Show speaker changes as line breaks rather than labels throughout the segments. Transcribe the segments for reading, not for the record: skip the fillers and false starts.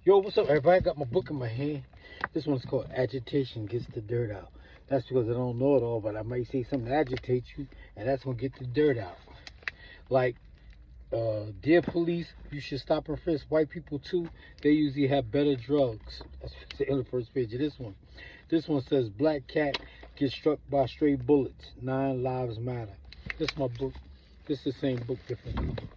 Yo, what's up, everybody? I got my book in my hand. This one's called Agitation Gets the Dirt Out. That's because I don't know it all, but I might say something to agitate you, and that's going to get the dirt out. Like, dear police, you should stop and frisk white people too. They usually have better drugs. That's on the first page of this one. This one says, Black cat gets struck by stray bullets. 9 lives matter. This is my book. This is the same book, different cover.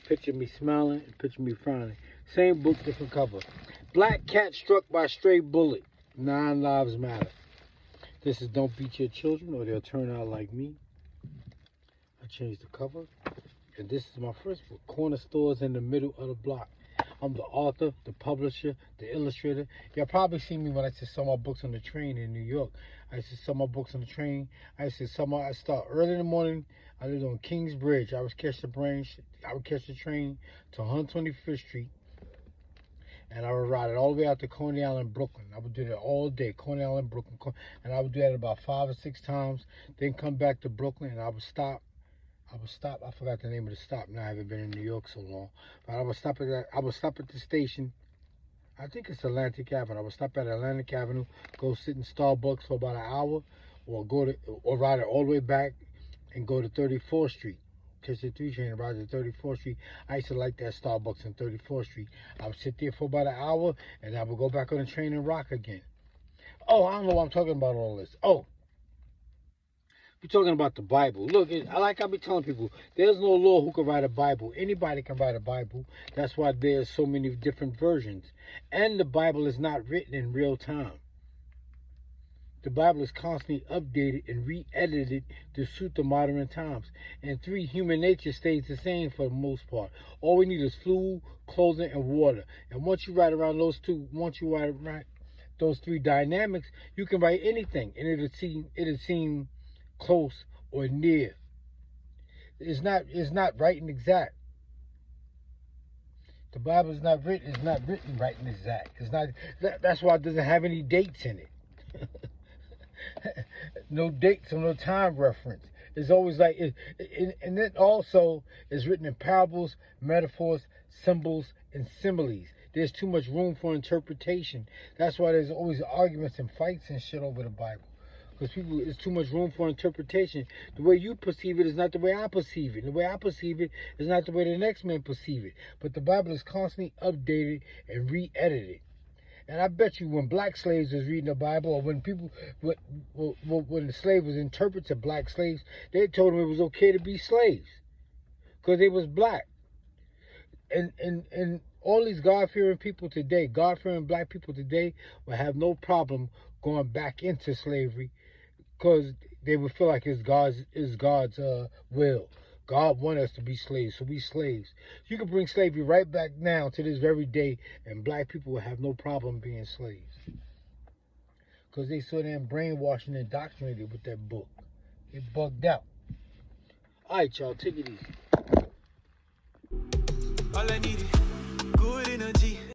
Picture me smiling and picture me frowning. Same book, different cover. Black cat struck by stray bullet. 9 lives matter. This is Don't Beat Your Children or They'll Turn Out Like Me. I changed the cover. And this is my first book, Corner Stores in the Middle of the Block. I'm the author, the publisher, the illustrator. Y'all probably seen me when I used to sell my books on the train in New York. I used to sell my books on the train. I start early in the morning. I lived on Kings Bridge. I would catch the train to 125th Street. And I would ride it all the way out to Coney Island, Brooklyn. I would do that all day, Coney Island, Brooklyn. And I would do that about 5 or 6 times. Then come back to Brooklyn and I would stop. I forgot the name of the stop. Now I haven't been in New York so long. But I would stop at the station. I think it's Atlantic Avenue. I would stop at Atlantic Avenue, go sit in Starbucks for about an hour, or ride it all the way back and go to 34th Street. Catch the 3 train and ride to 34th Street. I used to like that Starbucks on 34th Street. I would sit there for about an hour and I would go back on the train and rock again. Oh, I don't know why I'm talking about all this. Oh, we're talking about the Bible. Look, I be telling people, there's no law who can write a Bible. Anybody can write a Bible. That's why there's so many different versions. And the Bible is not written in real time. The Bible is constantly updated and re-edited to suit the modern times. And 3, human nature stays the same for the most part. All we need is food, clothing, and water. And once you write around those 3 dynamics, you can write anything, and it'll seem close or near. It's not right and exact. The Bible is not written. It's not written right and exact. It's not. That's why it doesn't have any dates in it. No dates or no time reference. It's always like and it also is written in parables, metaphors, symbols, and similes. There's too much room for interpretation. That's why there's always arguments and fights and shit over the Bible. Because it's too much room for interpretation. The way you perceive it is not the way I perceive it. The way I perceive it is not the way the next man perceive it. But the Bible is constantly updated and re-edited. And I bet you when black slaves was reading the Bible, or when the slave was interpreted to black slaves, they told them it was okay to be slaves because they was black. And all these God-fearing people today, God-fearing black people today, will have no problem going back into slavery because they would feel like it's God's will. God wants us to be slaves, so we slaves. You can bring slavery right back now to this very day, and black people will have no problem being slaves. Because they so damn brainwashed and indoctrinated with that book. They bugged out. All right, y'all, take it easy. All I need